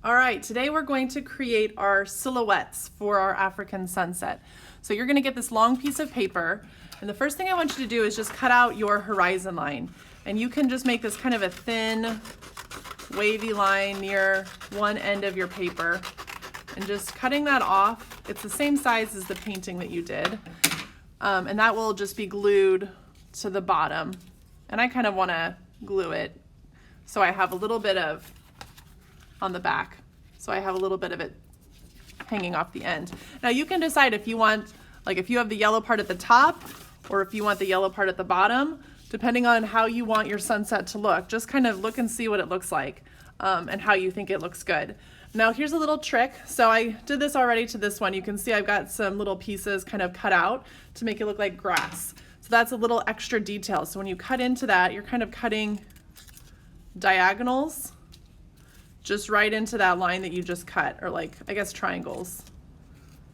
All right, today we're going to create our silhouettes for our African sunset. So you're going to get this long piece of paper, and the first thing I want you to do is just cut out your horizon line. And you can just make this kind of a thin, wavy line near one end of your paper. And just cutting that off, it's the same size as the painting that you did. And that will just be glued to the bottom. And I kind of want to glue it so I have a little bit of on the back. So I have a little bit of it hanging off the end. Now you can decide if you want, like if you have the yellow part at the top or if you want the yellow part at the bottom, depending on how you want your sunset to look. Just kind of look and see what it looks like and how you think it looks good. Now here's a little trick. So I did this already to this one. You can see I've got some little pieces kind of cut out to make it look like grass. So that's a little extra detail. So when you cut into that, you're kind of cutting diagonals just right into that line that you just cut, or like, I guess triangles.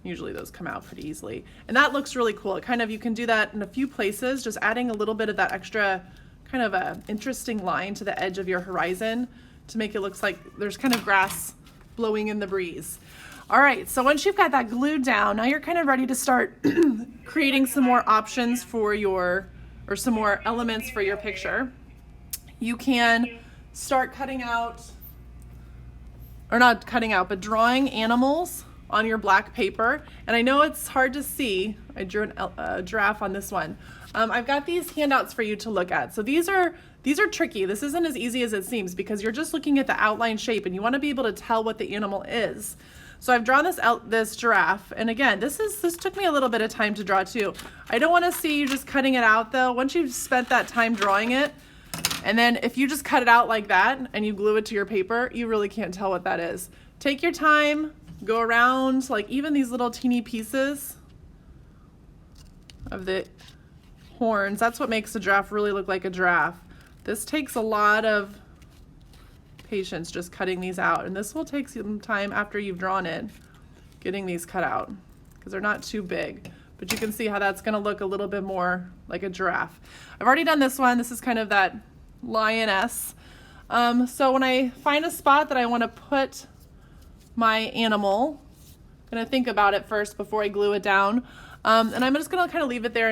Usually those come out pretty easily. And that looks really cool. It kind of, you can do that in a few places, just adding a little bit of that extra kind of a interesting line to the edge of your horizon to make it look like there's kind of grass blowing in the breeze. All right, so once you've got that glued down, now you're kind of ready to start creating some more options for your, or some more elements for your picture. You can start cutting out, or not cutting out, but drawing animals on your black paper. And I know it's hard to see. I drew a giraffe on this one. I've got these handouts for you to look at. So these are tricky. This isn't as easy as it seems because you're just looking at the outline shape and you want to be able to tell what the animal is. So I've drawn this giraffe, and again, this took me a little bit of time to draw too. I don't want to see you just cutting it out though. Once you've spent that time drawing it, and then if you just cut it out like that and you glue it to your paper, you really can't tell what that is. Take your time, go around, like even these little teeny pieces of the horns. That's what makes a giraffe really look like a giraffe. This takes a lot of patience just cutting these out. And this will take some time after you've drawn it, getting these cut out because they're not too big. But you can see how that's going to look a little bit more like a giraffe. I've already done this one. This is kind of that lioness. So when I find a spot that I want to put my animal, I'm going to think about it first before I glue it down. And I'm just going to kind of leave it there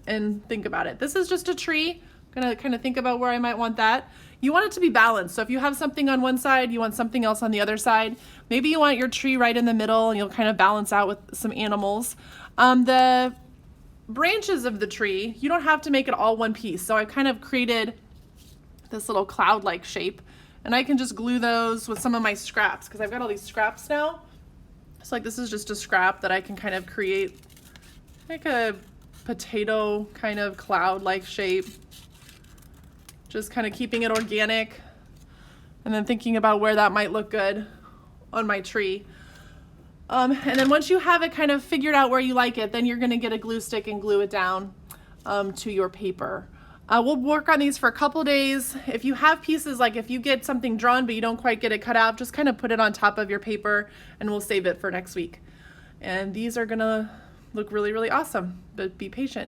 and think about it. This is just a tree. I'm going to kind of think about where I might want that. You want it to be balanced. So if you have something on one side, you want something else on the other side. Maybe you want your tree right in the middle and you'll kind of balance out with some animals. The branches of the tree, you don't have to make it all one piece. So I've kind of created this little cloud-like shape, and I can just glue those with some of my scraps because I've got all these scraps now. So like this is just a scrap that I can kind of create like a potato kind of cloud-like shape. Just kind of keeping it organic and then thinking about where that might look good on my tree. And then once you have it kind of figured out where you like it, then you're going to get a glue stick and glue it down to your paper. We'll work on these for a couple days. If you have pieces, like if you get something drawn but you don't quite get it cut out, just kind of put it on top of your paper and we'll save it for next week. And these are going to look really, really awesome, but be patient.